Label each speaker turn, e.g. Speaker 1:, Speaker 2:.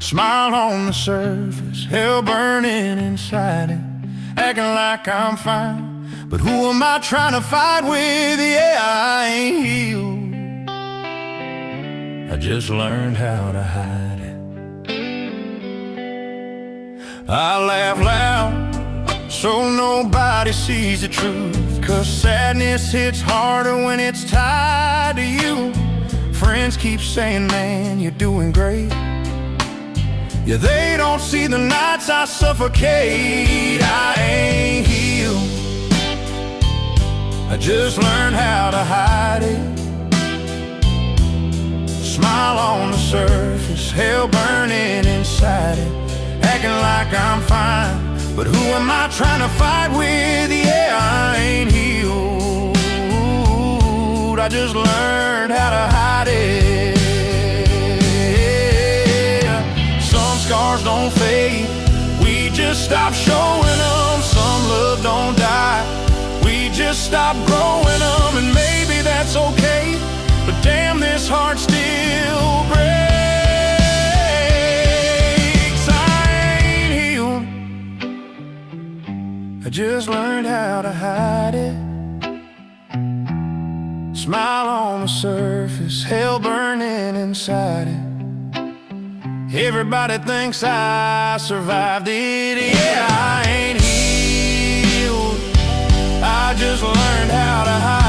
Speaker 1: Smile on the surface, hell burning inside it, acting like I'm fine, but who am I trying to fight with? Yeah, I ain't healed. I just learned how to hide it. I laugh loud so nobody sees the truth, 'cause sadness hits harder when it's tied to you. Friends keep saying, man, you're doing great. Yeah, they don't see the nights I suffocate. I ain't healed. I just learned how to hide it. Smile on the surface, hell burning inside it, acting like I'm fine, but who am I trying to fight with? Yeah, I ain't healed. I just learned how to hide it. Some scars don't fade, we just stop showing them. Some love don't die, we just stop growing them. And maybe that's okay, but damn, this heart still breaks. I ain't healed. I just learned how to hide it. Smile on the surface, hell burning inside it. Everybody thinks I survived it. Yeah, I ain't healed. I just learned how to hide it.